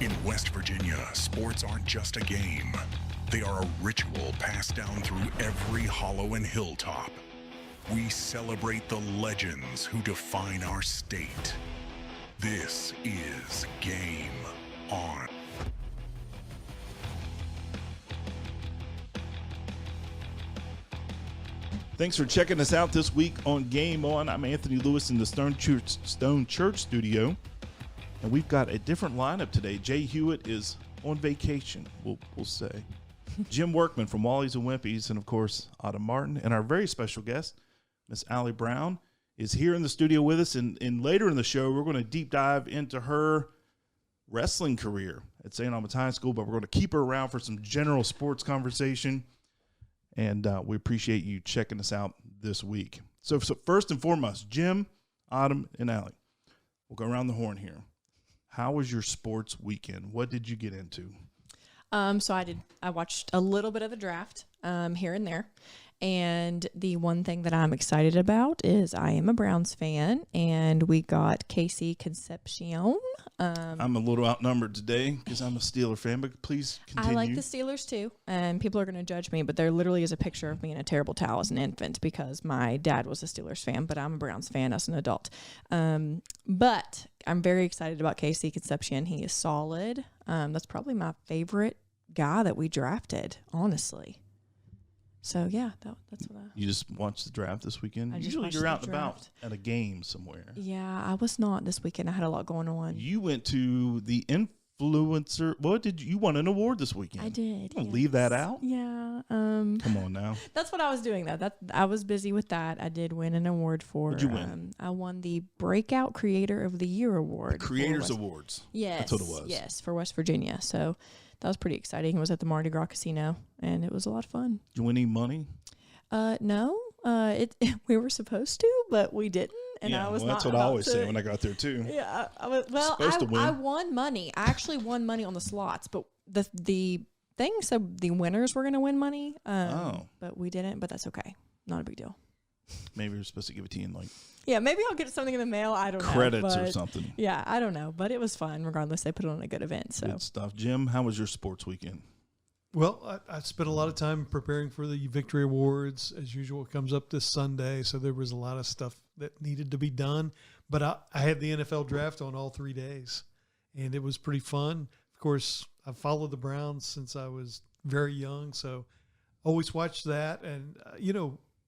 In West Virginia, sports aren't just a game. They are a ritual passed down through every hollow and hilltop. We celebrate the legends who define our state. This is Game On. Thanks for checking us out this week on Game On. I'm Anthony Lewis in the Stone Church studio, and we've got a different lineup today. Jay Hewitt is on vacation, we'll say. Jim Workman from Wally's and Wimpy's, and of course, Autumn Martin. And our very special guest, Miss Allie Brown, is here in the studio with us. And later in the show, we're going to deep dive into her wrestling career at St. Albans High School, but we're going to keep her around for some general sports conversation. And we appreciate you checking us out this week. So first and foremost, Jim, Autumn, and Allie, we'll go around the horn here. How was your sports weekend? What did you get into? So I watched a little bit of the draft here and there. And the one thing that I'm excited about is I am a Browns fan, and we got Casey Concepcion. I'm a little outnumbered today because I'm a Steeler fan, but please continue. I like the Steelers too, and people are going to judge me, but there literally is a picture of me in a terrible towel as an infant because my dad was a Steelers fan, but I'm a Browns fan as an adult. But I'm very excited about Casey Concepcion. He is solid. That's probably my favorite guy that we drafted, honestly. So, yeah, that's what You just watched the draft this weekend? Usually you're out and about at a game somewhere. Yeah, I was not this weekend. I had a lot going on. You went to the influencer. You won an award this weekend. I did. Don't leave that out. Yeah. Come on now. That's what I was doing, though. I was busy with that. I did win an award for. What'd you win? I won the Breakout Creator of the Year award. The Creators Awards. Yes. That's what it was. Yes, for West Virginia. So that was pretty exciting. It was at the Mardi Gras Casino, and it was a lot of fun. Did you win any money? No. We were supposed to, but we didn't. And yeah, I was that's not what I always say when I got there too. Yeah, I won money. I actually won money on the slots, but the thing said the winners were going to win money. But we didn't. But that's okay. Not a big deal. Maybe we're supposed to give it to you in yeah, maybe I'll get something in the mail. I don't know. Credits or something. Yeah, I don't know. But it was fun. Regardless, they put on a good event. So good stuff. Jim, how was your sports weekend? Well, I spent a lot of time preparing for the Victory Awards. As usual, it comes up this Sunday, so there was a lot of stuff that needed to be done. But I had the NFL draft on all 3 days, and it was pretty fun. Of course, I followed the Browns since I was very young, so always watched that. And,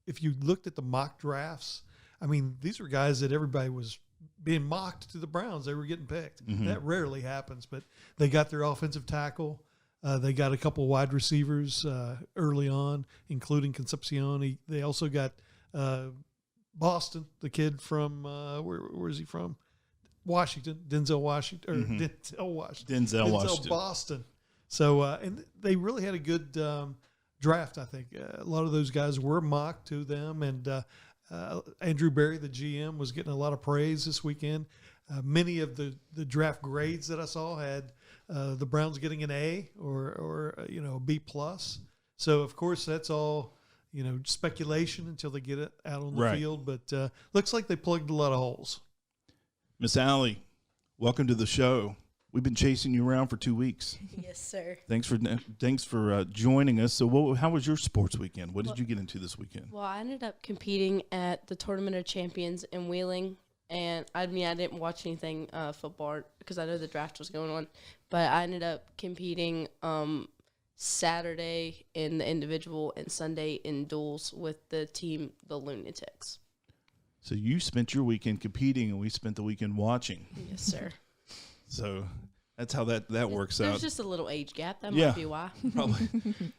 if you looked at the mock drafts, I mean, these were guys that everybody was being mocked to the Browns. They were getting picked. Mm-hmm. That rarely happens, but they got their offensive tackle. They got a couple of wide receivers early on, including Concepcion. They also got Boston, the kid from where is he from? Washington, Denzel Washington, or Denzel Washington, Boston. So and they really had a good draft. I think a lot of those guys were mocked to them, and Andrew Berry, the GM, was getting a lot of praise this weekend. Many of the draft grades that I saw had the Browns getting an A or a B plus. So of course that's all speculation until they get it out on the field. But looks like they plugged a lot of holes. Miss Allie, welcome to the show. We've been chasing you around for 2 weeks. Yes, sir. Thanks for joining us. So how was your sports weekend? What did you get into this weekend? Well, I ended up competing at the Tournament of Champions in Wheeling. And I didn't watch anything football because I know the draft was going on. But I ended up competing Saturday in the individual and Sunday in duels with the team, the Lunatics. So you spent your weekend competing, and we spent the weekend watching. Yes, sir. So that's how that works out. There's just a little age gap. That might be why. Probably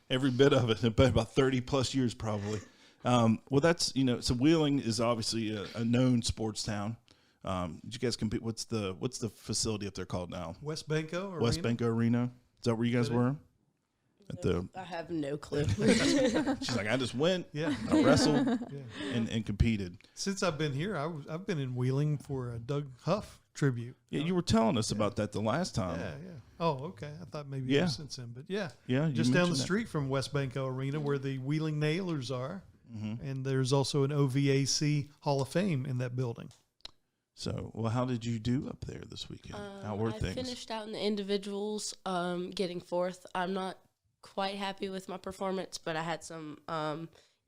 every bit of it, about 30 plus years probably. Well, that's, so Wheeling is obviously a known sports town. Did you guys compete? What's the facility up there called now? West Banco Arena. West Banco Arena. Is that where you guys were? I have no clue. She's like, I just went. Yeah, I wrestled and competed. Since I've been here, I've been in Wheeling for a Doug Huff tribute. Yeah, you were telling us about that the last time. Yeah. Oh, okay. I thought maybe it was since then, but yeah. Just down the street from West Banco Arena, where the Wheeling Nailers are, and there's also an OVAC Hall of Fame in that building. So, well, how did you do up there this weekend? How were I things? finished out in the individuals, getting fourth. I'm not quite happy with my performance, but I had some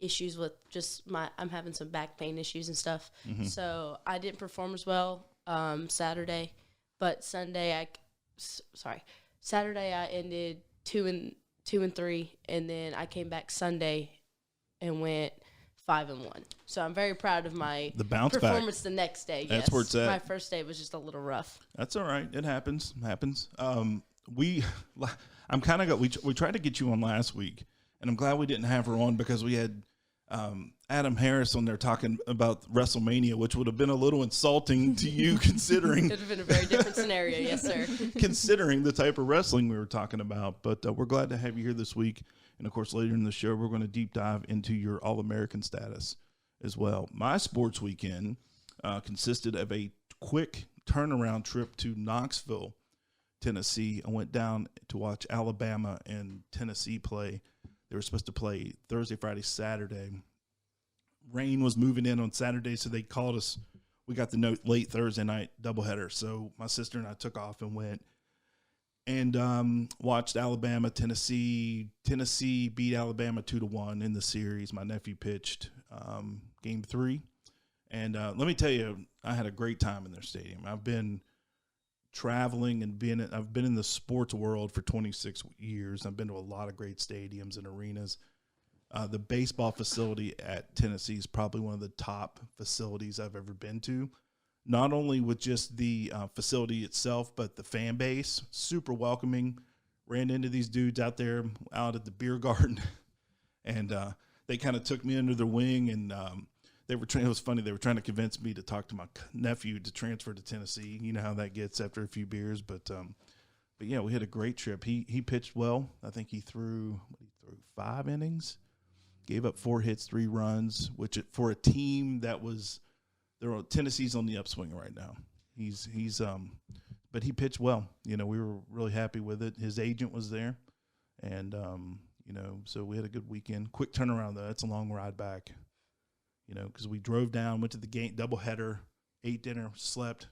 issues with just I'm having some back pain issues and stuff. Mm-hmm. So I didn't perform as well Saturday, but Saturday I ended 2-3, and then I came back Sunday and went 5-1. So I'm very proud of my bounce performance the next day. That's yes. where it's at. My first day was just a little rough. That's all right. It happens. We tried to get you on last week, and I'm glad we didn't have her on because we had Adam Harris on there talking about WrestleMania, which would have been a little insulting to you considering. It would have been a very different scenario. Yes, sir. Considering the type of wrestling we were talking about. But we're glad to have you here this week. And, of course, later in the show, we're going to deep dive into your All-American status as well. My sports weekend consisted of a quick turnaround trip to Knoxville, Tennessee. I went down to watch Alabama and Tennessee play. They were supposed to play Thursday, Friday, Saturday. Rain was moving in on Saturday, so they called us. We got the note late Thursday night doubleheader. So my sister and I took off and went and watched Alabama, Tennessee. Tennessee beat Alabama 2-1 in the series. My nephew pitched game 3. And let me tell you, I had a great time in their stadium. I've been traveling and I've been in the sports world for 26 years. I've been to a lot of great stadiums and arenas. The baseball facility at Tennessee is probably one of the top facilities I've ever been to. Not only with just the facility itself, but the fan base, super welcoming. Ran into these dudes out there out at the beer garden, and they kind of took me under their wing, and it was funny. They were trying to convince me to talk to my nephew to transfer to Tennessee. You know how that gets after a few beers, but yeah, we had a great trip. He pitched well. I think he threw 5 innings, gave up 4 hits, 3 runs, which for a team that was Tennessee's on the upswing right now. But he pitched well. You know, we were really happy with it. His agent was there, and so we had a good weekend. Quick turnaround though. That's a long ride back. You know, because we drove down, went to the game, doubleheader, ate dinner, slept,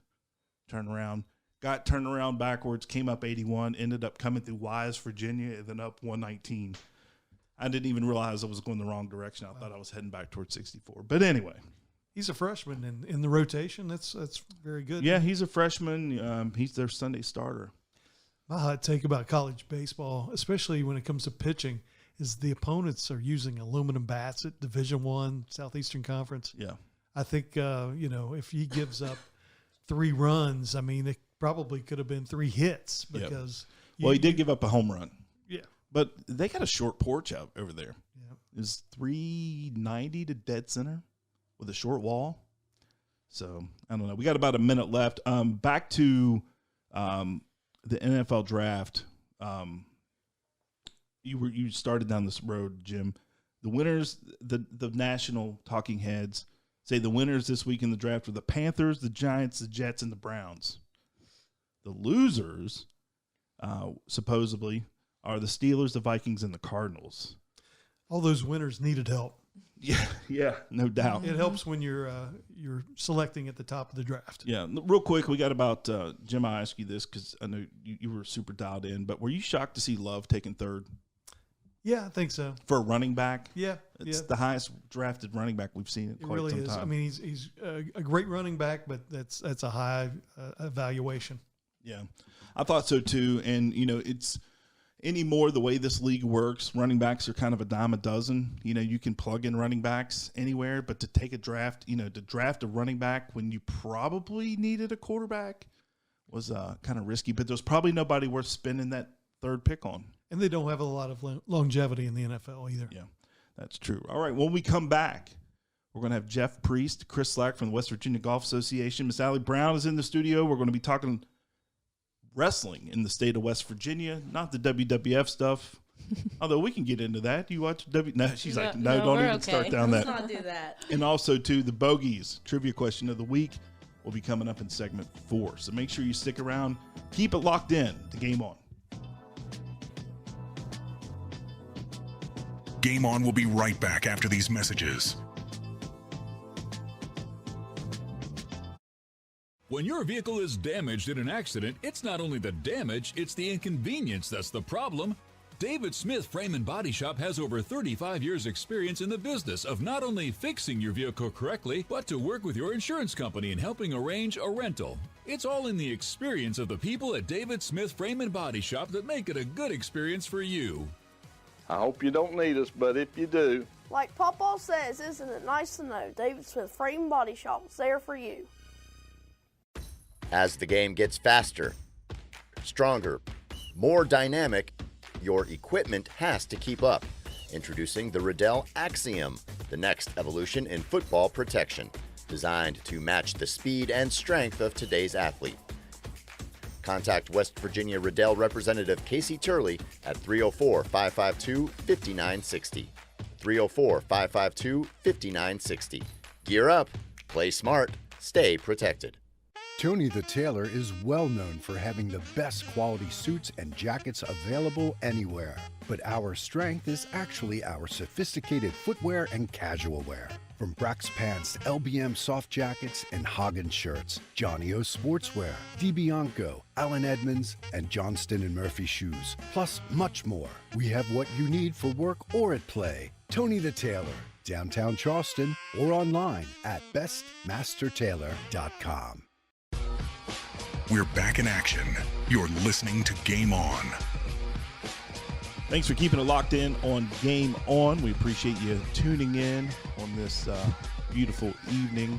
turned around, got turned around backwards, came up 81, ended up coming through Wise, Virginia, and then up 119. I didn't even realize I was going the wrong direction. I thought I was heading back towards 64. But anyway. He's a freshman in the rotation. That's very good. Yeah, he's a freshman. He's their Sunday starter. My hot take about college baseball, especially when it comes to pitching, is the opponents are using aluminum bats at Division I, Southeastern Conference. Yeah. I think, if he gives up 3 runs, I mean, it probably could have been 3 hits because. Yep. Well, he did give up a home run. Yeah. But they got a short porch out over there. Yeah. It's 390 to dead center with a short wall. So, I don't know. We got about a minute left. Back to the NFL draft. You started down this road, Jim. The winners, the national talking heads say the winners this week in the draft were the Panthers, the Giants, the Jets, and the Browns. The losers, supposedly, are the Steelers, the Vikings, and the Cardinals. All those winners needed help. Yeah, no doubt. It helps when you're selecting at the top of the draft. Yeah, real quick, we got about Jim. I ask you this because I know you were super dialed in, but were you shocked to see Love taking 3rd? Yeah, I think so. For a running back? Yeah. It's the highest drafted running back we've seen in quite really some is. time. I mean, he's a great running back, but that's a high evaluation. Yeah, I thought so too. And, it's anymore the way this league works, running backs are kind of a dime a dozen. You can plug in running backs anywhere, but to take a draft, to draft a running back when you probably needed a quarterback was kind of risky. But there's probably nobody worth spending that 3rd pick on. And they don't have a lot of longevity in the NFL either. Yeah, that's true. All right, when we come back, we're going to have Jeff Priest, Chris Slack from the West Virginia Golf Association. Miss Allie Brown is in the studio. We're going to be talking wrestling in the state of West Virginia, not the WWF stuff. Although we can get into that. Do you watch No, she's like, no, don't even start down that. Let's not do that. And also, too, the Bogies trivia question of the week will be coming up in segment 4. So make sure you stick around. Keep it locked in to Game On. Game On will be right back after these messages. When your vehicle is damaged in an accident, it's not only the damage, it's the inconvenience that's the problem. David Smith Frame and Body Shop has over 35 years experience in the business of not only fixing your vehicle correctly, but to work with your insurance company in helping arrange a rental. It's all in the experience of the people at David Smith Frame and Body Shop that make it a good experience for you. I hope you don't need us, but if you do. Like Papa says, isn't it nice to know David Smith Frame and Body Shop is there for you? As the game gets faster, stronger, more dynamic, your equipment has to keep up. Introducing the Riddell Axiom, the next evolution in football protection, designed to match the speed and strength of today's athlete. Contact West Virginia Riddell representative Casey Turley at 304-552-5960. 304-552-5960. Gear up, play smart, stay protected. Tony the Tailor is well known for having the best quality suits and jackets available anywhere. But our strength is actually our sophisticated footwear and casual wear. From Brax pants, LBM soft jackets, and Hagen shirts, Johnny O sportswear, DiBianco, Allen Edmonds, and Johnston & Murphy shoes, plus much more. We have what you need for work or at play. Tony the Tailor, downtown Charleston, or online at bestmastertailor.com. We're back in action. You're listening to Game On. Thanks for keeping it locked in on Game On. We appreciate you tuning in on this beautiful evening.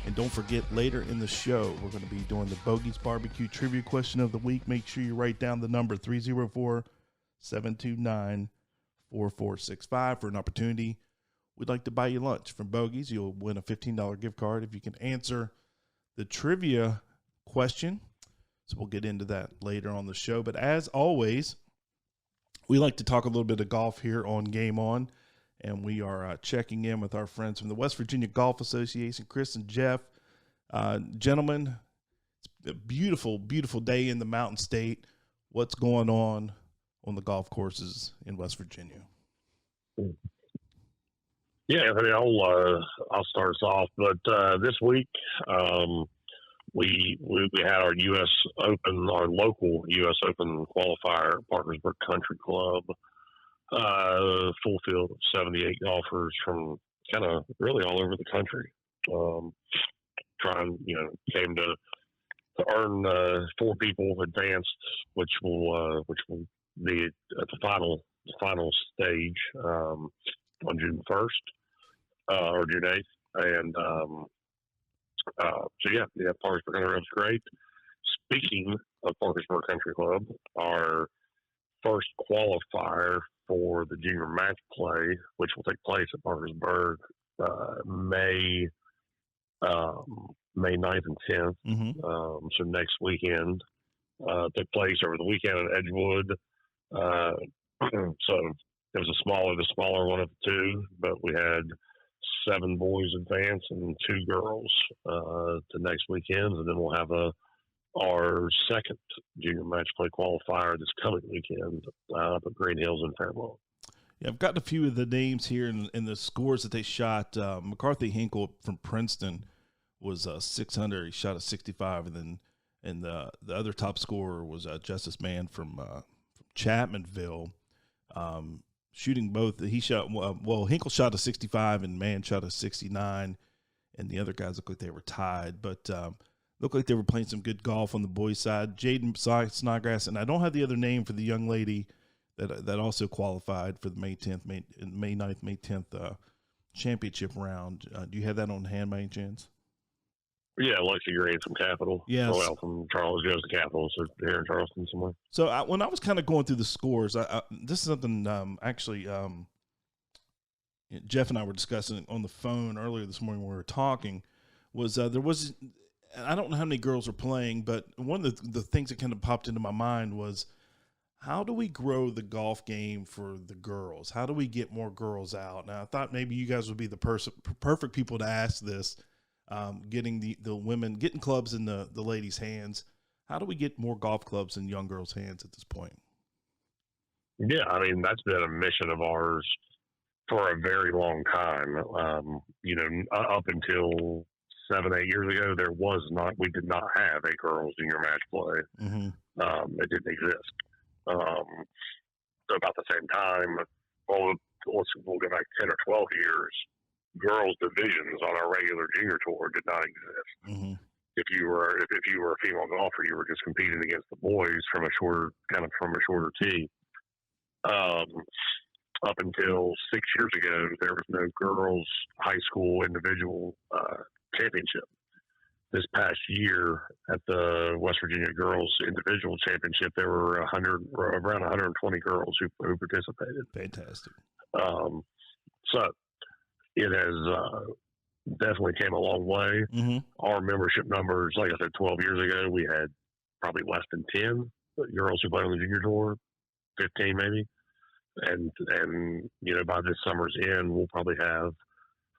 And don't forget, later in the show, we're going to be doing the Bogey's Barbecue Trivia Question of the Week. Make sure you write down the number 304-729-4465 for an opportunity. We'd like to buy you lunch from Bogey's. You'll win a $15 gift card if you can answer the trivia question. So we'll get into that later on the show. But as always, we like to talk a little bit of golf here on Game On, and we are checking in with our friends from the West Virginia Golf Association, Chris and Jeff. Gentlemen, it's a beautiful, beautiful day in the Mountain State. What's going on the golf courses in West Virginia? Yeah, Anthony, I'll start us off. But this week, we had our U.S. Open, our local U.S. Open qualifier, Parkersburg Country Club, full field of 78 golfers from kind of really all over the country. Came to earn 4 people advanced, which will be at the final stage on June 1st or June 8th, and Parkersburg Country Club's great. Speaking of Parkersburg Country Club, our first qualifier for the junior match play, which will take place at Parkersburg May 9th and 10th. Mm-hmm. So next weekend, took place over the weekend in Edgewood. So it was the smaller one of the two, but we had 7 boys advance and 2 girls to next weekend, and then we'll have our second junior match play qualifier this coming weekend up at Green Hills in Fairmont. Yeah, I've gotten a few of the names here in the scores that they shot. McCarthy Hinkle from Princeton was 600. He shot a 65, and the other top scorer was Justice Mann from Chapmanville. Shooting both, he shot Hinkle shot a 65 and Mann shot a 69, and the other guys looked like they were tied, but looked like they were playing some good golf on the boys' side. Jaden Snodgrass, and I don't have the other name for the young lady that also qualified for the May 9th, May 10th championship round. Do you have that on hand by any chance? Yeah, Lexi Green from Capital. Yes. Well, from Charles goes to Capital, so here in Charleston somewhere. So when I was kind of going through the scores, this is something Jeff and I were discussing on the phone earlier this morning when we were talking, was there was, I don't know how many girls are playing, but one of the things that kind of popped into my mind was, how do we grow the golf game for the girls? How do we get more girls out? Now, I thought maybe you guys would be the perfect people to ask this. Getting the women, getting clubs in the ladies' hands. How do we get more golf clubs in young girls' hands at this point? Yeah, I mean, that's been a mission of ours for a very long time. Up until 7-8 years ago, we did not have a girls junior match play. It didn't exist. So about the same time, we'll go back 10 or 12 years, girls divisions on our regular junior tour did not exist. If you were a female golfer, you were just competing against the boys from a shorter tee. Up until 6 years ago, there was no girls high school individual championship. This past year at the West Virginia Girls Individual Championship, there were around 120 girls who participated. Fantastic. So it has definitely came a long way. Our membership numbers, like I said, 12 years ago, we had probably less than 10 girls who played on the junior tour, 15 maybe. And by this summer's end, we'll probably have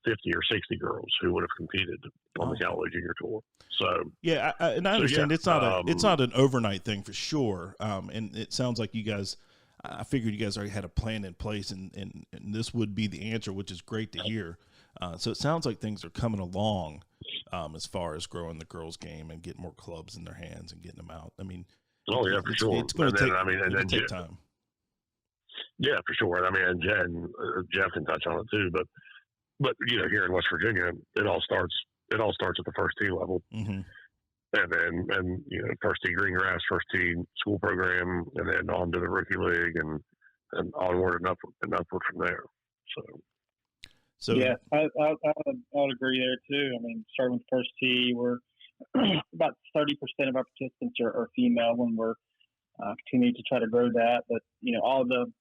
50 or 60 girls who would have competed on the Callaway Junior Tour. So yeah, and I understand it's not an overnight thing for sure. And it sounds like you guys, I figured you guys already had a plan in place, and this would be the answer, which is great to hear. So it sounds like things are coming along as far as growing the girls' game and getting more clubs in their hands and getting them out. I mean, for sure. It's going to take time. Yeah, for sure. I mean, and Jeff can touch on it too, but here in West Virginia, it all starts at the first tee level, and then first tee green grass, first tee school program, and then on to the rookie league, and onward and upward from there. So yeah, I would agree there too. I mean, starting with first tee, we're about 30% of our participants are female when we're continuing to try to grow that. But all the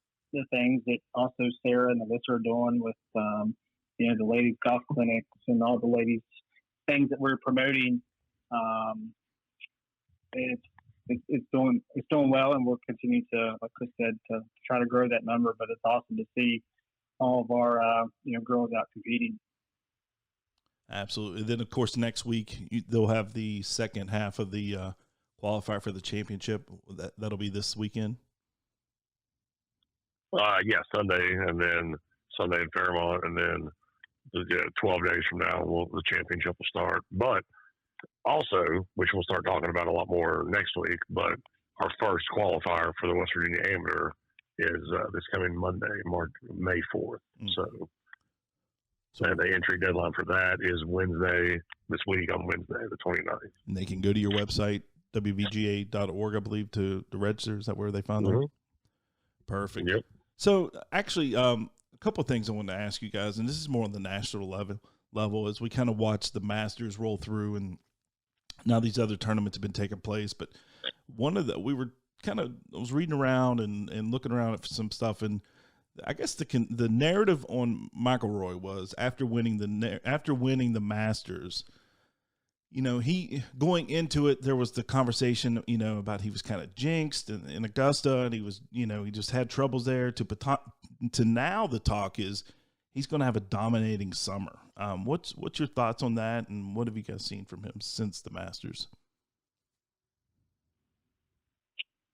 things that also Sarah and Alyssa are doing with the ladies golf clinics and all the ladies things that we're promoting, it's doing well, and we'll continue to, like Chris said, to try to grow that number. But it's awesome to see all of our girls out competing. Absolutely. Then of course next week they'll have the second half of the qualifier for the championship. That'll be this weekend. Yeah, Sunday, and then Sunday in Fairmont, and then 12 days from now the championship will start. But also, which we'll start talking about a lot more next week, but our first qualifier for the West Virginia Amateur is this coming Monday, May 4th. So and the entry deadline for that is this week on Wednesday, the 29th. And they can go to your website, wvga.org, I believe, to register. Is that where they found that? Perfect. Yep. So actually, a couple of things I wanted to ask you guys, and this is more on the national level as we kind of watch the Masters roll through, and now these other tournaments have been taking place. But I was reading around and looking around at some stuff, and I guess the narrative on McIlroy was after winning the Masters, he going into it, there was the conversation, about he was kind of jinxed in Augusta, and he was, he just had troubles there. To now the talk is he's going to have a dominating summer. What's your thoughts on that, and what have you guys seen from him since the Masters?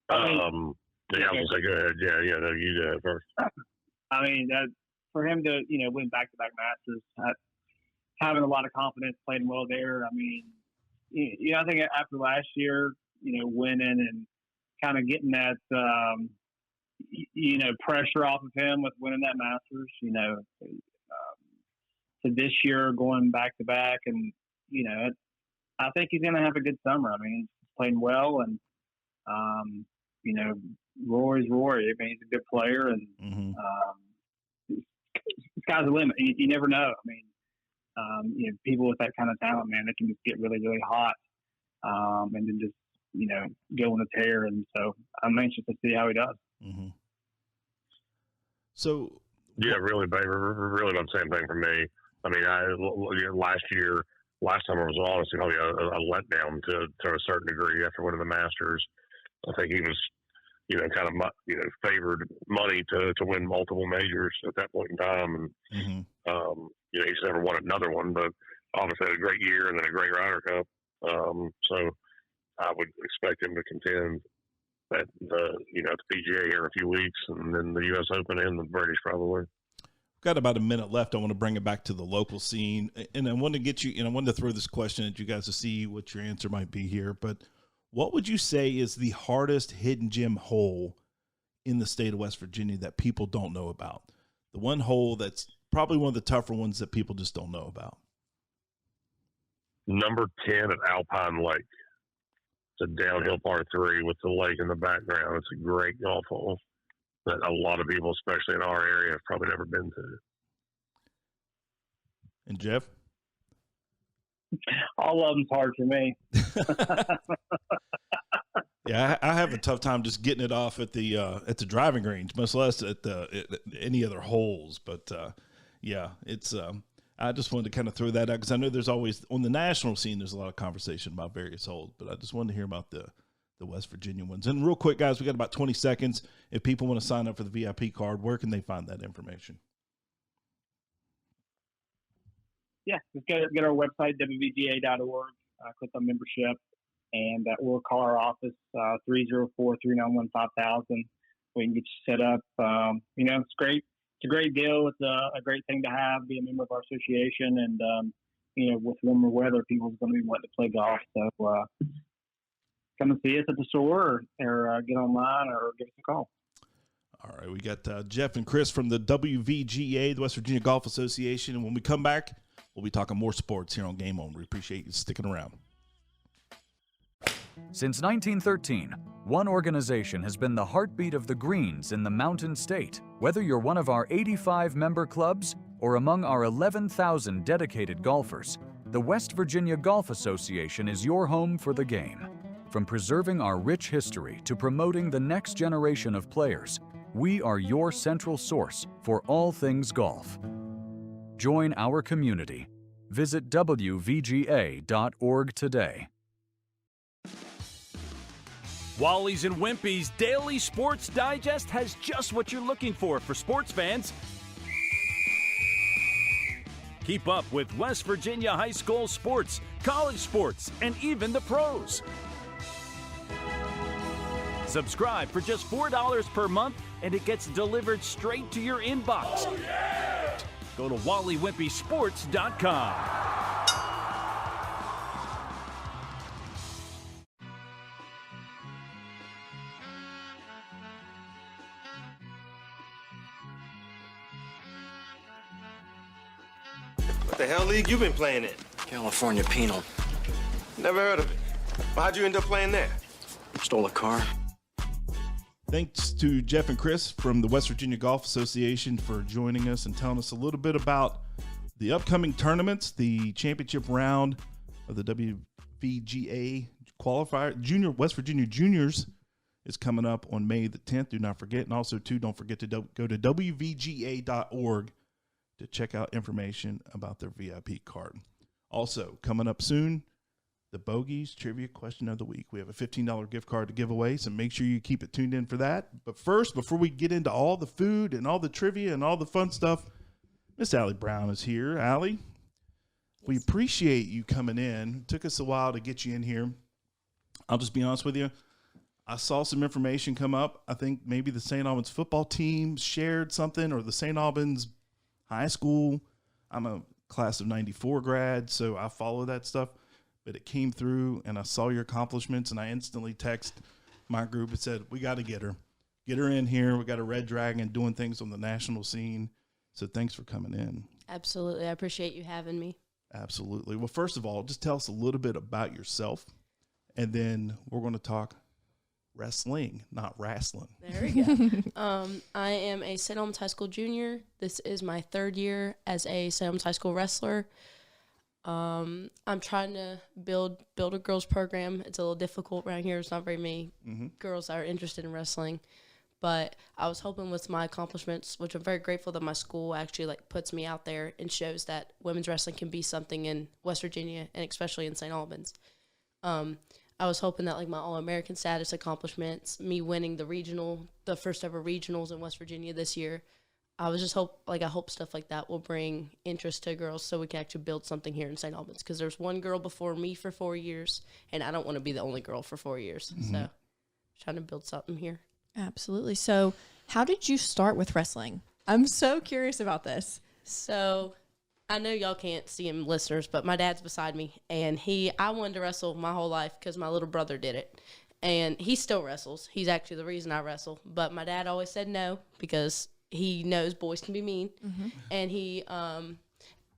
Yeah, I was going to say, go ahead. Yeah, no, you go ahead first. I mean, for him to, win back-to-back Masters, having a lot of confidence, playing well there. I mean, I think after last year, winning and kind of getting that, pressure off of him with winning that Masters, to this year going back-to-back, and, I think he's going to have a good summer. I mean, he's playing well, and, Rory's Rory. I mean, he's a good player, and sky's the limit. You never know. I mean, people with that kind of talent, man, they can just get really, really hot, and then just, go on a tear. And so I'm anxious to see how he does. So yeah, really, baby, really about the same thing for me. I mean, last summer was honestly probably a letdown to a certain degree after winning the Masters. I think he was, kind of, favored money to win multiple majors at that point in time. And, he's never won another one, but obviously had a great year and then a great Ryder Cup. So I would expect him to contend at the PGA here in a few weeks, and then the U.S. Open and the British probably. got about a minute left. I want to bring it back to the local scene, and I want to get you. And I wanted to throw this question at you guys to see what your answer might be here. But what would you say is the hardest hidden gem hole in the state of West Virginia that people don't know about? The one hole that's probably one of the tougher ones that people just don't know about. Number 10 at Alpine Lake. It's a downhill par 3 with the lake in the background. It's a great golf hole that a lot of people, especially in our area, have probably never been to. And Jeff? All of them's hard for me. Yeah, I have a tough time just getting it off at the driving range, much less at any other holes. But yeah, it's I just wanted to kind of throw that out because I know there's always on the national scene there's a lot of conversation about various holes, but I just wanted to hear about the West Virginia ones. And real quick, guys, we got about 20 seconds. If people want to sign up for the VIP card, where can they find that information? Yeah, just go to our website, wvga.org, click on membership, and or call our office, 304-391-5000. We can get you set up. It's great. It's a great deal. It's a great thing to have, be a member of our association. And, with warmer weather, people's going to be wanting to play golf. So come and see us at the store or get online or give us a call. All right, we got Jeff and Chris from the WVGA, the West Virginia Golf Association. And when we come back, we'll be talking more sports here on Game On. We appreciate you sticking around. Since 1913, one organization has been the heartbeat of the greens in the Mountain State. Whether you're one of our 85 member clubs or among our 11,000 dedicated golfers, the West Virginia Golf Association is your home for the game. From preserving our rich history to promoting the next generation of players, we are your central source for all things golf. Join our community. Visit WVGA.org today. Wally's and Wimpy's Daily Sports Digest has just what you're looking for sports fans. Keep up with West Virginia high school sports, college sports, and even the pros. Subscribe for just $4 per month, and it gets delivered straight to your inbox. Oh, yeah! Go to WallyWimpySports.com. What the hell league you been playing in? California Penal. Never heard of it. Well, how'd you end up playing there? Stole a car. Thanks to Jeff and Chris from the West Virginia Golf Association for joining us and telling us a little bit about the upcoming tournaments, the championship round of the WVGA qualifier. West Virginia Juniors is coming up on May the 10th. Do not forget. And also, too, don't forget to go to WVGA.org to check out information about their VIP card. Also, coming up soon, the Bogies Trivia Question of the Week. We have a $15 gift card to give away, so make sure you keep it tuned in for that. But first, before we get into all the food and all the trivia and all the fun stuff, Miss Allie Brown is here. Allie, we appreciate you coming in. It took us a while to get you in here. I'll just be honest with you. I saw some information come up. I think maybe the St. Albans football team shared something, or the St. Albans High School. I'm a class of 94 grad, so I follow that stuff. But it came through, and I saw your accomplishments, and I instantly texted my group and said, we got to get her. Get her in here. We got a Red Dragon doing things on the national scene. So thanks for coming in. Absolutely. I appreciate you having me. Absolutely. Well, first of all, just tell us a little bit about yourself, and then we're going to talk wrestling, not wrestling. There we go. I am a St. Albans High School junior. This is my third year as a St. Albans High School wrestler. I'm trying to build a girls program. It's a little difficult around here. There's not very many girls that are interested in wrestling. But I was hoping with my accomplishments, which I'm very grateful that my school actually puts me out there and shows that women's wrestling can be something in West Virginia and especially in St. Albans. I was hoping that my All-American status accomplishments, me winning the first ever regionals in West Virginia this year, I was just I hope stuff like that will bring interest to girls so we can actually build something here in St. Albans, because there's one girl before me for 4 years, and I don't want to be the only girl for 4 years. Mm-hmm. So trying to build something here. Absolutely. So how did you start with wrestling? I'm so curious about this. So I know y'all can't see him, listeners, but my dad's beside me, and I wanted to wrestle my whole life because my little brother did it, and he still wrestles. He's actually the reason I wrestle, but my dad always said no because he knows boys can be mean, and he,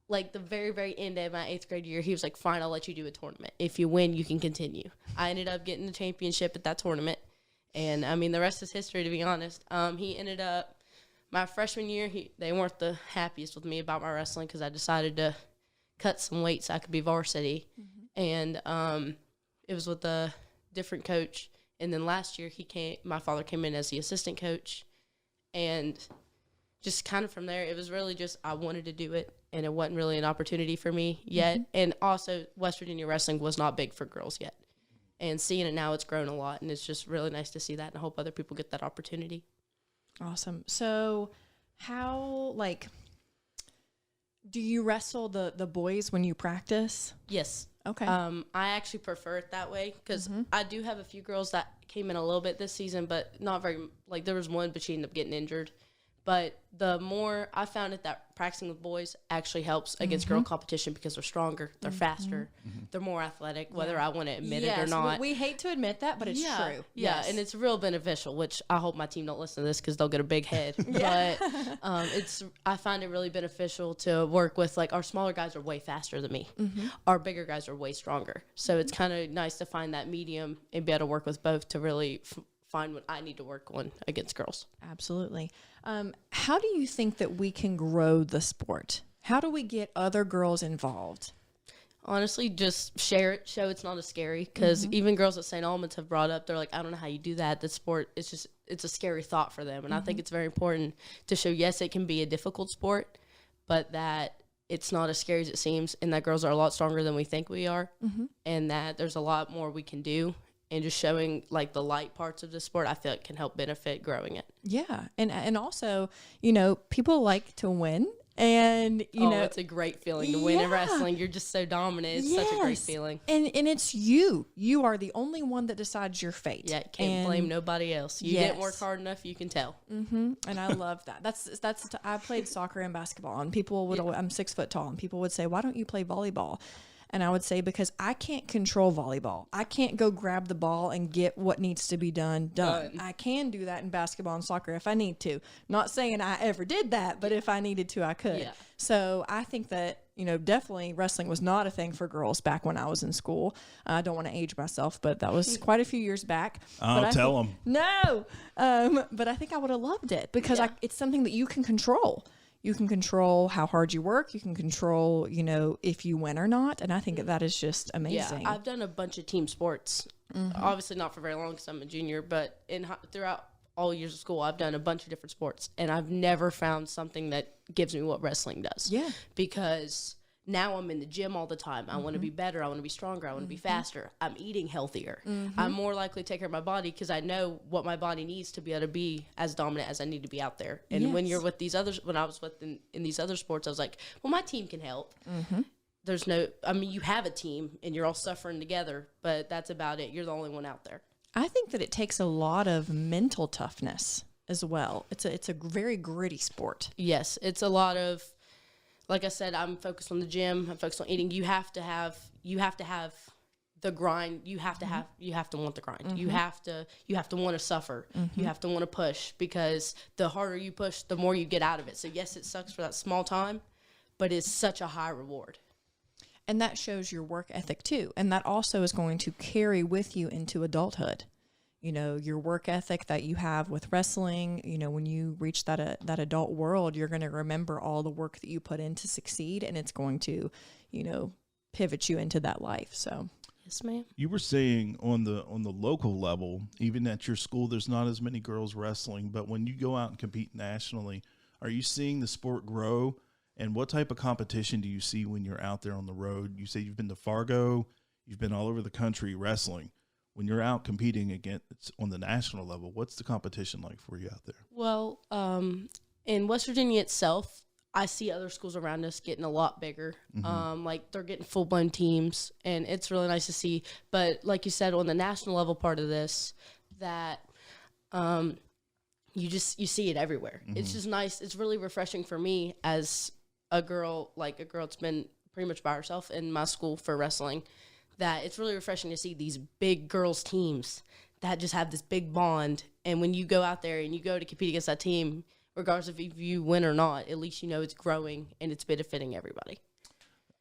like the very, very end of my 8th grade year, he was like, fine, I'll let you do a tournament. If you win, you can continue. I ended up getting the championship at that tournament, and, I mean, the rest is history, to be honest. He ended up, my freshman year, they weren't the happiest with me about my wrestling because I decided to cut some weight so I could be varsity. And it was with a different coach. And then last year, my father came in as the assistant coach. And just kind of from there, it was really just I wanted to do it, and it wasn't really an opportunity for me yet. And also, West Virginia wrestling was not big for girls yet. And seeing it now, it's grown a lot, and it's just really nice to see that, and I hope other people get that opportunity. Awesome. So how, like, do you wrestle the boys when you practice? Yes. Okay. I actually prefer it that way because I do have a few girls that came in a little bit this season, but not very, like, there was one, but she ended up getting injured. But the more I found it that practicing with boys actually helps against girl competition because they're stronger, they're faster, they're more athletic, whether I want to admit it or not. We hate to admit that, but it's true. Yeah, and it's real beneficial, which I hope my team don't listen to this because they'll get a big head. But I find it really beneficial to work with, like, our smaller guys are way faster than me. Our bigger guys are way stronger. So it's kind of nice to find that medium and be able to work with both to really find what I need to work on against girls. Absolutely. How do you think that we can grow the sport? How do we get other girls involved? Honestly, just share it. Show it's not as scary. Because even girls at St. Albans have brought up, they're like, I don't know how you do that. The sport, it's a scary thought for them. And I think it's very important to show, yes, it can be a difficult sport, but that it's not as scary as it seems, and that girls are a lot stronger than we think we are, and that there's a lot more we can do. And just showing, like, the light parts of the sport, I feel it can help benefit growing it. Yeah. And also, you know, people like to win. And, you know, it's a great feeling to win in wrestling. You're just so dominant. It's such a great feeling. And it's you. You are the only one that decides your fate. Yeah, can't blame nobody else. You didn't work hard enough, you can tell. And I love that. I played soccer and basketball, and people would, I'm 6 foot tall, and people would say, why don't you play volleyball? And I would say, because I can't control volleyball. I can't go grab the ball and get what needs to be done. I can do that in basketball and soccer if I need to. Not saying I ever did that, but if I needed to, I could. So I think that, you know, definitely wrestling was not a thing for girls back when I was in school. I don't want to age myself, but that was quite a few years back. I'll tell them. No. But I think I would have loved it because it's something that you can control. You can control how hard you work. You can control, you know, if you win or not. And I think that is just amazing. Yeah, I've done a bunch of team sports. Obviously not for very long because I'm a junior, but throughout all years of school, I've done a bunch of different sports. And I've never found something that gives me what wrestling does. Yeah. Because now I'm in the gym all the time. I want to be better. I want to be stronger. I want to be faster. I'm eating healthier. I'm more likely to take care of my body because I know what my body needs to be able to be as dominant as I need to be out there. And when you're with these others, when I was with in these other sports, I was like, well, my team can help. There's no, I mean, you have a team and you're all suffering together, but that's about it. You're the only one out there. I think that it takes a lot of mental toughness as well. It's a very gritty sport. Yes, it's a lot of, like I said, I'm focused on the gym. I'm focused on eating. You have to have the grind. You have to want the grind. You have to want to suffer. You have to want to push because the harder you push, the more you get out of it. So yes, it sucks for that small time, but it's such a high reward. And that shows your work ethic too. And that also is going to carry with you into adulthood. You know, your work ethic that you have with wrestling, you know, when you reach that adult world, you're going to remember all the work that you put in to succeed, and it's going to, you know, pivot you into that life. So, yes, ma'am. You were saying on the local level, even at your school, there's not as many girls wrestling, but when you go out and compete nationally, are you seeing the sport grow? And what type of competition do you see when you're out there on the road? You say you've been to Fargo, you've been all over the country wrestling. When you're out competing against on the national level, what's the competition like for you out there? Well, in West Virginia itself, I see other schools around us getting a lot bigger. Like they're getting full-blown teams, and it's really nice to see. But like you said, on the national level part of this, that you see it everywhere. It's just nice. It's really refreshing for me as a girl that's been pretty much by herself in my school for wrestling, that it's really refreshing to see these big girls teams that just have this big bond. And when you go out there and you go to compete against that team, regardless of if you win or not, at least you know it's growing and it's benefiting everybody.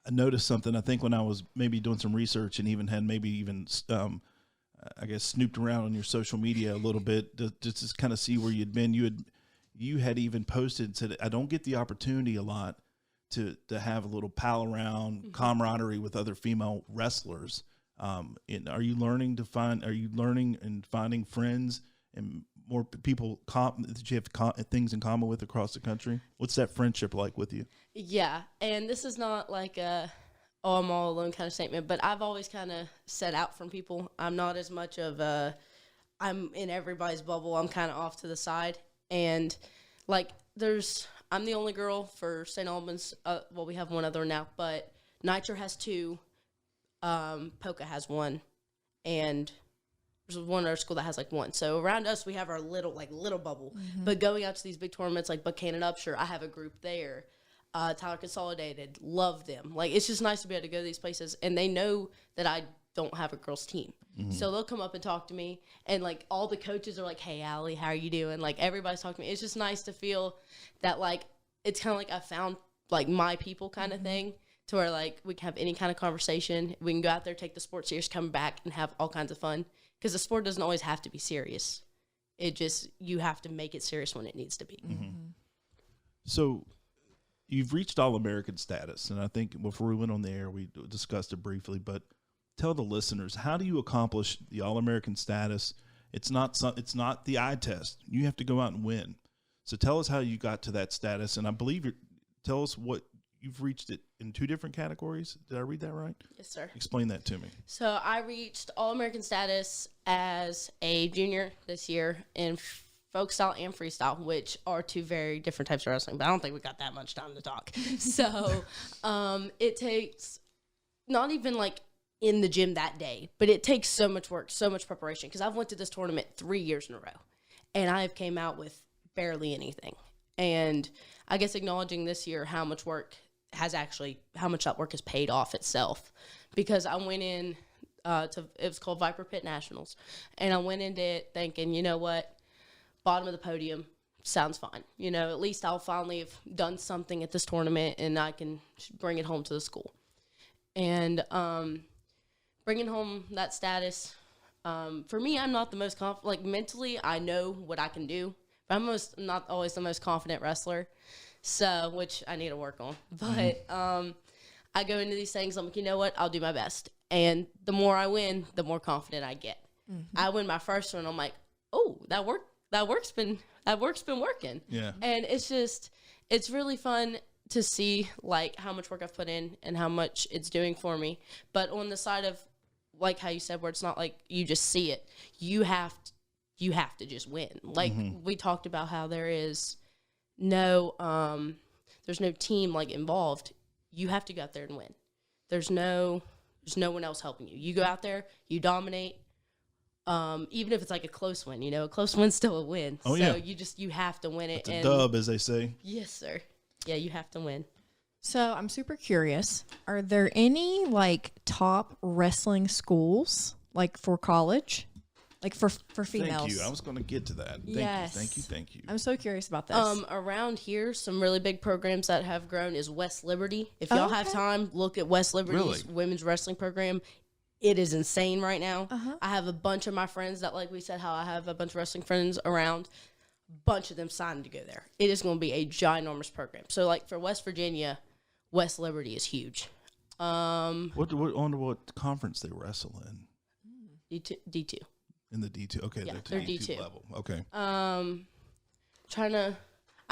I noticed something. I think when I was maybe doing some research and even had I guess snooped around on your social media a little bit just to kind of see where you'd been. You had even posted and said, I don't get the opportunity a lot to have a little pal around, camaraderie with other female wrestlers. Are you learning and finding friends and more people that you have things in common with across the country? What's that friendship like with you? Yeah, and this is not like I'm all alone kind of statement, but I've always kind of set out from people. I'm not as much of I'm in everybody's bubble. I'm kind of off to the side. And, I'm the only girl for St. Albans. We have one other now, but Nitro has 2. Polka has 1. And there's one other school that has 1. So around us, we have our little bubble. Mm-hmm. But going out to these big tournaments like Buchanan Upshur, I have a group there. Tyler Consolidated, love them. It's just nice to be able to go to these places, and they know that I don't have a girls team. Mm-hmm. So they'll come up and talk to me, and all the coaches are like, hey, Allie, how are you doing? Everybody's talking to me. It's just nice to feel that it's kind of I found my people kind of thing, to where we can have any kind of conversation. We can go out there, take the sport serious, come back and have all kinds of fun, because the sport doesn't always have to be serious. It just, you have to make it serious when it needs to be. Mm-hmm. So you've reached All-American status, and I think before we went on the air, we discussed it briefly, but tell the listeners, how do you accomplish the All-American status? It's not the eye test. You have to go out and win. So tell us how you got to that status, and I believe tell us what you've reached it in 2 different categories. Did I read that right? Yes, sir. Explain that to me. So I reached All-American status as a junior this year in folk style and freestyle, which are 2 very different types of wrestling, but I don't think we got that much time to talk. So it takes not even in the gym that day, but it takes so much work, so much preparation, because I've went to this tournament 3 years in a row, and I've came out with barely anything. And I guess acknowledging this year how much that work has paid off itself, because I went in it was called Viper Pit Nationals, and I went into it thinking, you know what, bottom of the podium sounds fine. At least I'll finally have done something at this tournament, and I can bring it home to the school. And bringing home that status, for me, I'm not the most confident. Mentally, I know what I can do, but I'm not always the most confident wrestler, so which I need to work on. But I go into these things, I'm like, you know what, I'll do my best. And the more I win, the more confident I get. Mm-hmm. I win my first one, I'm like, oh, that work's been working. Yeah. And it's really fun to see how much work I've put in and how much it's doing for me. But on the side of how you said, where it's not you just see it, you have to just win. We talked about how there is no there's no team involved. You have to go out there and win. There's no one else helping you. You go out there, you dominate. Even if it's a close win, a close win's still a win. Oh, so yeah. You have to win it. It's a dub, as they say. Yes, sir. Yeah, you have to win. So I'm super curious. Are there any top wrestling schools for college, for females? Thank you. I was going to get to that. Thank you. I'm so curious about this. Around here, some really big programs that have grown is West Liberty. If y'all have time, look at West Liberty's women's wrestling program. It is insane right now. Uh-huh. I have a bunch of my friends that, we said, how I have a bunch of wrestling friends around. Bunch of them signed to go there. It is going to be a ginormous program. So, for West Virginia, West Liberty is huge. What conference they wrestle in? D2. In the D2. Okay, yeah, they're D2 level. Okay. I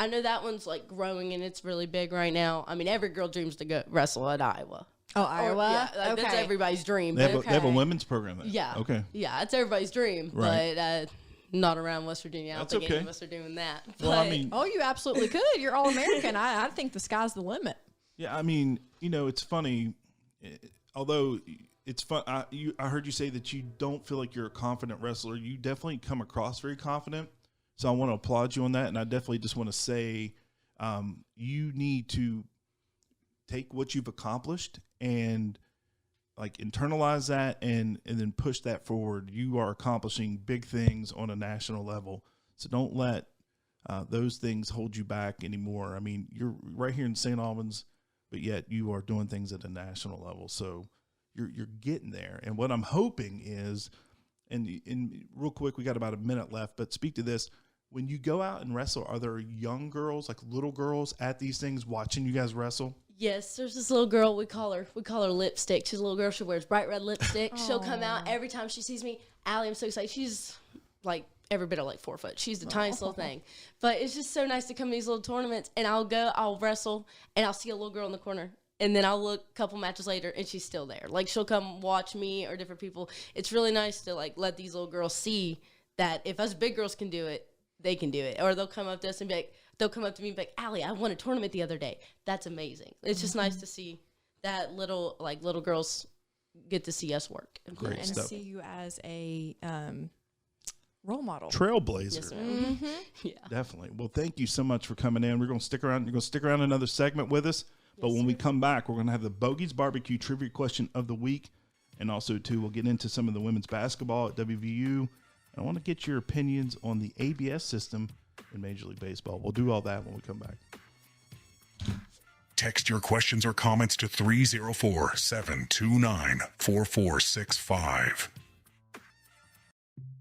know that one's growing and it's really big right now. I mean, every girl dreams to go wrestle at Iowa. Oh, Iowa? Yeah, that's everybody's dream. They have a women's program there. Yeah. Okay. Yeah, it's everybody's dream, right. But not around West Virginia. I don't think any of us are doing that. But, you absolutely could. You're All-American. I think the sky's the limit. Yeah, it's funny. Although it's fun, I heard you say that you don't feel like you're a confident wrestler. You definitely come across very confident. So I want to applaud you on that, and I definitely just want to say you need to take what you've accomplished and like internalize that and then push that forward. You are accomplishing big things on a national level. So don't let those things hold you back anymore. I mean, you're right here in St. Albans, but yet you are doing things at a national level. So you're getting there. And what I'm hoping is, and real quick, we got about a minute left, but speak to this. When you go out and wrestle, are there young girls, like little girls at these things watching you guys wrestle? Yes, there's this little girl, we call her Lipstick. She's a little girl, she wears bright red lipstick. She'll come out every time she sees me. Allie, I'm so excited. She's like every bit of like 4 foot. She's the tiniest little thing. But it's just so nice to come to these little tournaments, and I'll wrestle, and I'll see a little girl in the corner. And then I'll look a couple matches later, and she's still there. Like, she'll come watch me or different people. It's really nice to, like, let these little girls see that if us big girls can do it, they can do it. Or they'll come up to us and be like, they'll come up to me and be like, Allie, I won a tournament the other day. That's amazing. It's just nice to see that little girls get to see us work. Great and stuff. see you as a role model. Trailblazer. Yes, ma'am. Yeah. Definitely. Well, thank you so much for coming in. We're going to stick around. You're going to stick around another segment with us. But when we come back, we're going to have the Bogies Barbecue Trivia Question of the Week. And also, too, we'll get into some of the women's basketball at WVU. I want to get your opinions on the ABS system in Major League Baseball. We'll do all that when we come back. Text your questions or comments to 304-729-4465.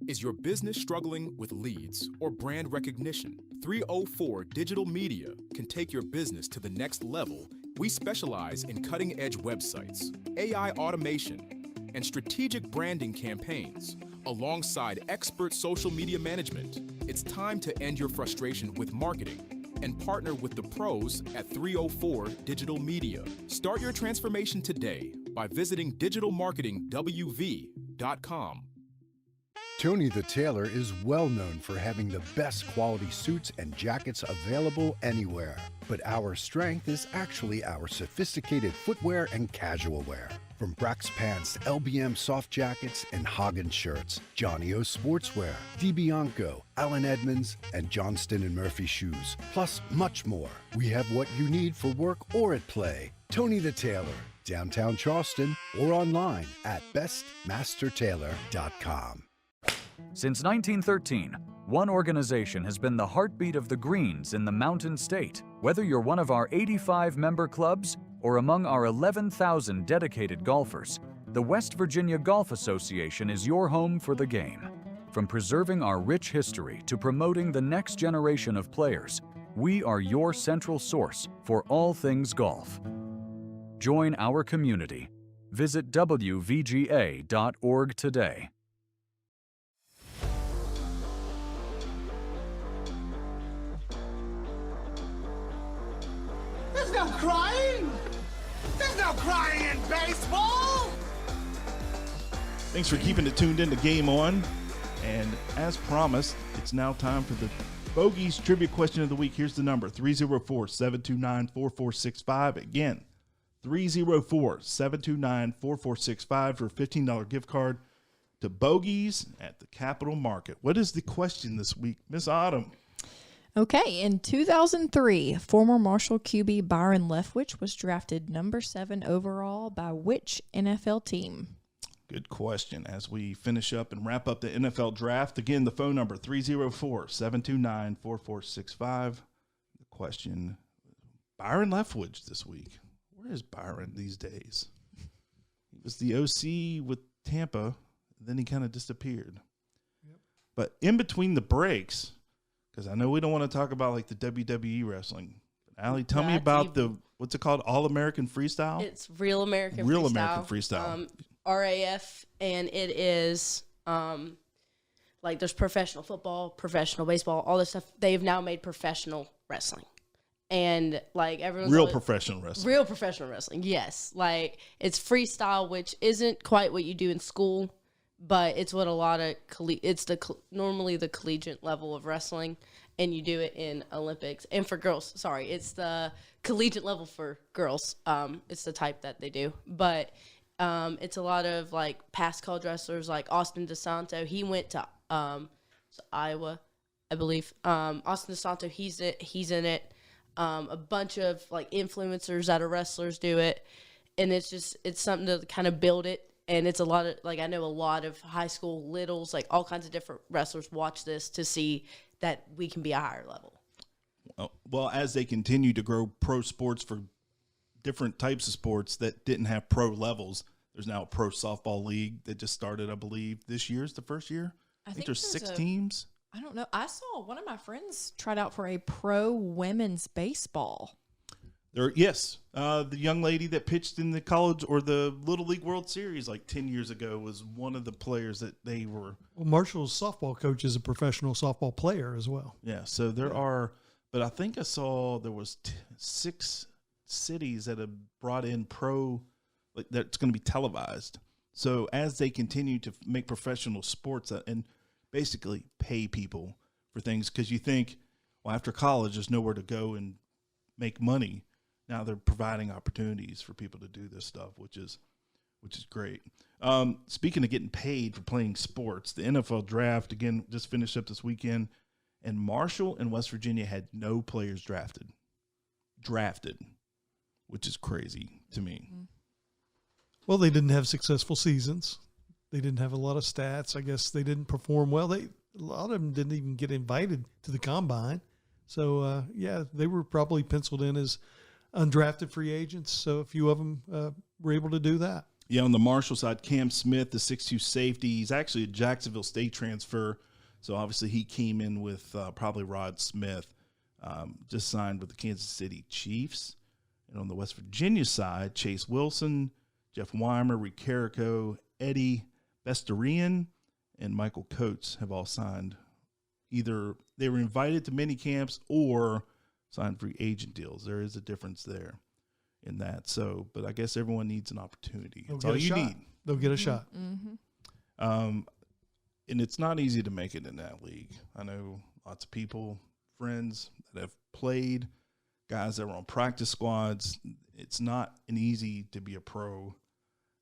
Is your business struggling with leads or brand recognition? 304 Digital Media can take your business to the next level. We specialize in cutting-edge websites, AI automation, and strategic branding campaigns, alongside expert social media management. It's time to end your frustration with marketing and partner with the pros at 304 Digital Media. Start your transformation today by visiting digitalmarketingwv.com. Tony the Tailor is well known for having the best quality suits and jackets available anywhere. But our strength is actually our sophisticated footwear and casual wear. From Brax pants, LBM soft jackets, and Hagen shirts, Johnny O sportswear, DiBianco, Allen Edmonds, and Johnston & Murphy shoes, plus much more. We have what you need for work or at play. Tony the Tailor, downtown Charleston, or online at bestmastertailor.com. Since 1913, one organization has been the heartbeat of the greens in the Mountain State. Whether you're one of our 85 member clubs or among our 11,000 dedicated golfers, the West Virginia Golf Association is your home for the game. From preserving our rich history to promoting the next generation of players, we are your central source for all things golf. Join our community. Visit WVGA.org today. There's no crying! There's no crying in baseball! Thanks for keeping it tuned in to Game On. And as promised, it's now time for the Bogies Trivia Question of the Week. Here's the number, 304-729-4465. Again, 304-729-4465 for a $15 gift card to Bogies at the Capital Market. What is the question this week, Miss Autumn? Okay, in 2003, former Marshall QB Byron Leftwich was drafted number 7 overall by which NFL team? Good question. As we finish up and wrap up the NFL draft, again, the phone number, 304-729-4465. The question, Byron Leftwich this week. Where is Byron these days? He was the OC with Tampa, then he kind of disappeared. Yep. But in between the breaks, because I know we don't want to talk about like the WWE wrestling. Allie, tell me about what's it called? All-American Freestyle? It's Real American Freestyle. RAF, and it is like there's professional football, professional baseball, all this stuff. They've now made professional wrestling. And like everyone's real professional wrestling, yes. Like it's freestyle, which isn't quite what you do in school, but it's what a lot of normally the collegiate level of wrestling, and you do it in Olympics. And for girls, it's the collegiate level for girls. It's the type that they do, but it's a lot of like past college wrestlers like Austin DeSanto. He went to Iowa, I believe. Austin DeSanto, he's in it. A bunch of like influencers that are wrestlers do it, and it's something to kind of build it. And it's a lot of, like, I know a lot of high school littles, like all kinds of different wrestlers watch this to see that we can be a higher level. Well, as they continue to grow pro sports for different types of sports that didn't have pro levels, there's now a pro softball league that just started, I believe. This year's the first year. I think there's 6 teams. I don't know. I saw one of my friends tried out for a pro women's baseball. Yes. The young lady that pitched in the college or the Little League World Series like 10 years ago was one of the players that they were. Well, Marshall's softball coach is a professional softball player as well. Yeah. So there are, but I think I saw there was 6 cities that have brought in pro, like that's going to be televised. So as they continue to make professional sports and basically pay people for things, because you think, well, after college, there's nowhere to go and make money. Now they're providing opportunities for people to do this stuff, which is great. Speaking of getting paid for playing sports, the NFL draft, again, just finished up this weekend, and Marshall and West Virginia had no players drafted, which is crazy to me. Well, they didn't have successful seasons. They didn't have a lot of stats. I guess they didn't perform well. A lot of them didn't even get invited to the combine. So, they were probably penciled in as undrafted free agents. So a few of them were able to do that. Yeah, on the Marshall side, Cam Smith, the 6'2 safety, he's actually a Jacksonville State transfer. So obviously he came in with probably Rod Smith, just signed with the Kansas City Chiefs. And on the West Virginia side, Chase Wilson, Jeff Weimer, Rick Carrico, Eddie Bestarian, and Michael Coates have all signed. Either they were invited to mini camps or signed free agent deals. There is a difference there in that. So, but I guess everyone needs an opportunity. That's all you need. They'll get a shot. And it's not easy to make it in that league. I know lots of people, friends that have played, guys that were on practice squads. It's not an easy to be a pro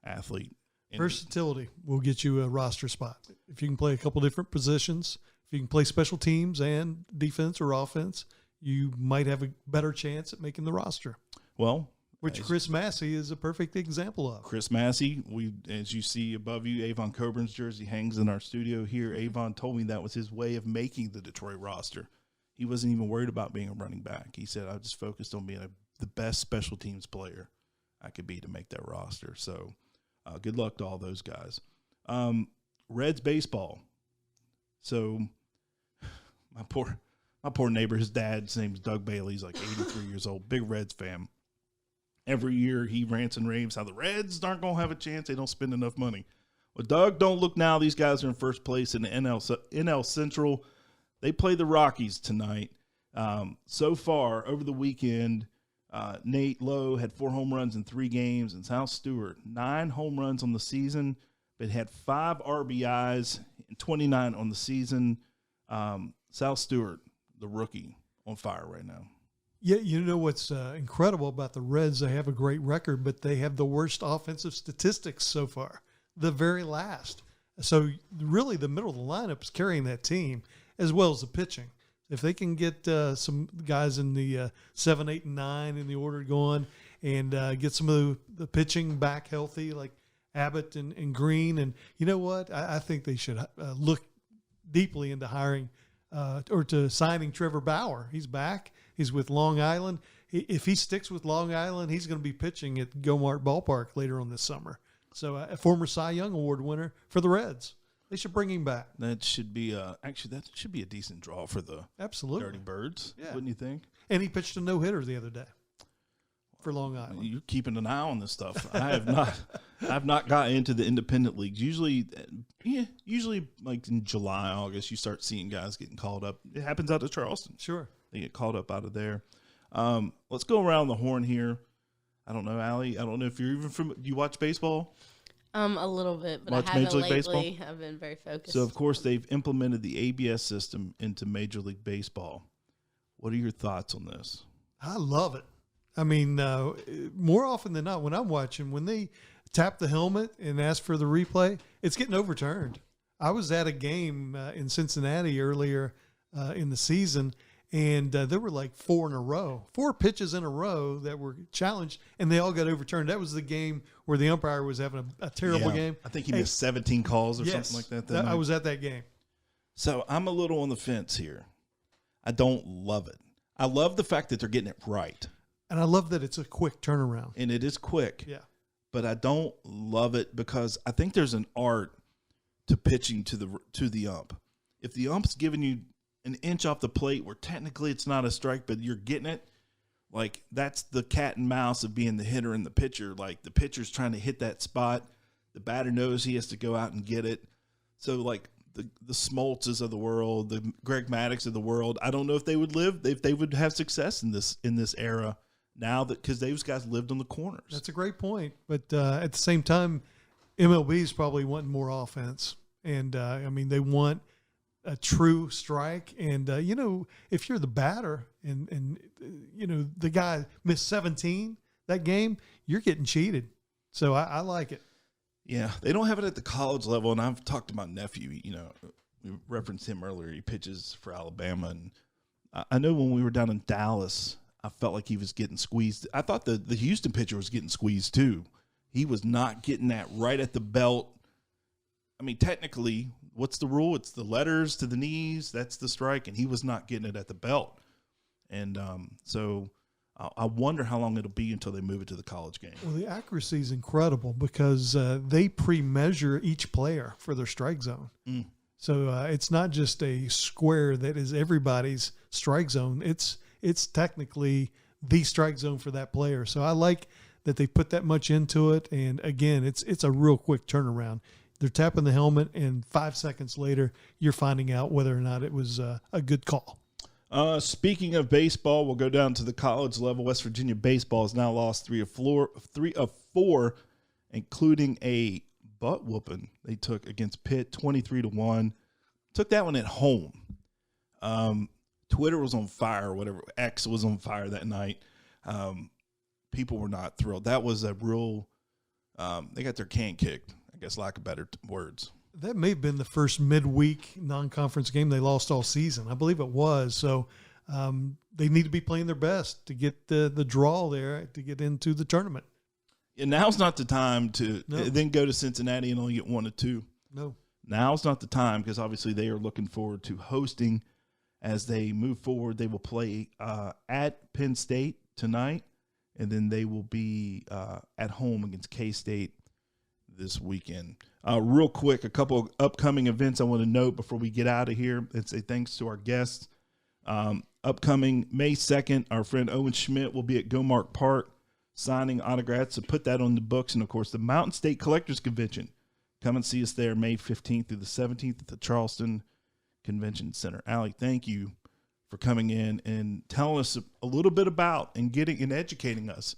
athlete. Versatility will get you a roster spot. If you can play a couple different positions, if you can play special teams and defense or offense, you might have a better chance at making the roster. Well, which Chris Massey is a perfect example of. Chris Massey, as you see above you, Avon Coburn's jersey hangs in our studio here. Avon told me that was his way of making the Detroit roster. He wasn't even worried about being a running back. He said, I just focused on being the best special teams player I could be to make that roster. So good luck to all those guys. Reds baseball. So my poor neighbor, his dad's name's Doug Bailey. He's like 83 years old, big Reds fan. Every year he rants and raves how the Reds aren't going to have a chance. They don't spend enough money. Well, Doug, don't look now. These guys are in first place in the NL Central. They play the Rockies tonight. So far, over the weekend, Nate Lowe had 4 home runs in 3 games, and Sal Stewart, 9 home runs on the season, but had 5 RBIs and 29 on the season. Sal Stewart, the rookie, on fire right now. Yeah, you know what's incredible about the Reds? They have a great record, but they have the worst offensive statistics so far, the very last. So really the middle of the lineup is carrying that team as well as the pitching. If they can get some guys in the 7, 8, and 9 in the order going and get some of the pitching back healthy like Abbott and Green, and you know what? I think they should look deeply into hiring or to signing Trevor Bauer. He's back. He's with Long Island. If he sticks with Long Island, he's going to be pitching at Gomart Ballpark later on this summer. So a former Cy Young Award winner for the Reds. They should bring him back. That should be a decent draw for the Dirty Birds, wouldn't you think? And he pitched a no-hitter the other day for Long Island. You're keeping an eye on this stuff. I have not gotten into the independent leagues. Usually like in July, August, you start seeing guys getting called up. It happens out of Charleston. Sure. They get called up out of there. Let's go around the horn here. I don't know, Allie. I don't know if you're even do you watch baseball? A little bit, but Watch I haven't Major League lately. Baseball? I've been very focused. So, of course, they've implemented the ABS system into Major League Baseball. What are your thoughts on this? I love it. I mean, more often than not, when I'm watching, when they tap the helmet and ask for the replay, it's getting overturned. I was at a game in Cincinnati earlier in the season. And there were like 4 pitches in a row that were challenged, and they all got overturned. That was the game where the umpire was having a terrible game. I think he missed 17 calls or something like that. I was at that game. So I'm a little on the fence here. I don't love it. I love the fact that they're getting it right. And I love that it's a quick turnaround. And it is quick. Yeah. But I don't love it because I think there's an art to pitching to the ump. If the ump's giving you an inch off the plate where technically it's not a strike, but you're getting it, like that's the cat and mouse of being the hitter and the pitcher. Like the pitcher's trying to hit that spot. The batter knows he has to go out and get it. So like the Smoltzes of the world, the Greg Maddux of the world, I don't know if they would have success in this era now that because those guys lived on the corners. That's a great point. But at the same time, MLB is probably wanting more offense. And, I mean, they want a true strike. And, if you're the batter and the guy missed 17 that game, you're getting cheated. So I like it. Yeah, they don't have it at the college level. And I've talked to my nephew, we referenced him earlier. He pitches for Alabama. And I know when we were down in Dallas, I felt like he was getting squeezed. I thought the Houston pitcher was getting squeezed too. He was not getting that right at the belt. I mean, technically, what's the rule? It's the letters to the knees. That's the strike. And he was not getting it at the belt. And so I wonder how long it'll be until they move it to the college game. Well, the accuracy is incredible because they pre-measure each player for their strike zone. Mm. So it's not just a square that is everybody's strike zone. It's technically the strike zone for that player. So I like that they put that much into it. And again, it's a real quick turnaround. They're tapping the helmet, and 5 seconds later, you're finding out whether or not it was a good call. Speaking of baseball, we'll go down to the college level. West Virginia baseball has now lost three of four, including a butt whooping they took against Pitt, 23-1. Took that one at home. Twitter was on fire, whatever. X was on fire that night. People were not thrilled. That was a real. They got their can kicked. I guess lack of better words. That may have been the first midweek non-conference game they lost all season. I believe it was. So they need to be playing their best to get the draw there to get into the tournament. And now's not the time to then go to Cincinnati and only get 1 or 2. No. Now's not the time because obviously they are looking forward to hosting as they move forward. They will play at Penn State tonight, and then they will be at home against K-State this weekend. Real quick, a couple of upcoming events I want to note before we get out of here and say thanks to our guests. Upcoming May 2nd, our friend Owen Schmidt will be at Gomark Park signing autographs. So put that on the books. And, of course, the Mountain State Collectors Convention. Come and see us there May 15th through the 17th at the Charleston Convention Center. Allie, thank you for coming in and telling us a little bit about and educating us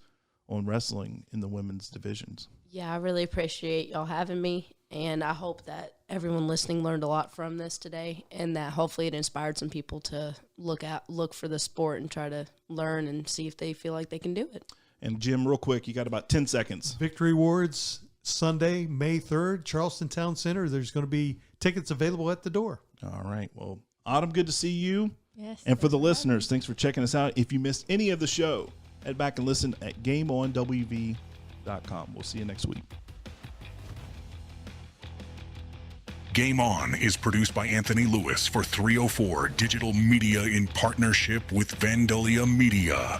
on wrestling in the women's divisions. Yeah, I really appreciate y'all having me, and I hope that everyone listening learned a lot from this today, and that hopefully it inspired some people to look for the sport and try to learn and see if they feel like they can do it. And Jim, real quick, you got about 10 seconds. Victory Awards Sunday, May 3rd, Charleston Town Center. There's going to be tickets available at the door. All right. Well, Autumn, good to see you. Yes. And for the listeners, thanks for checking us out. If you missed any of the show, head back and listen at GameOnWV.com. We'll see you next week. Game On is produced by Anthony Lewis for 304 Digital Media in partnership with Vandalia Media.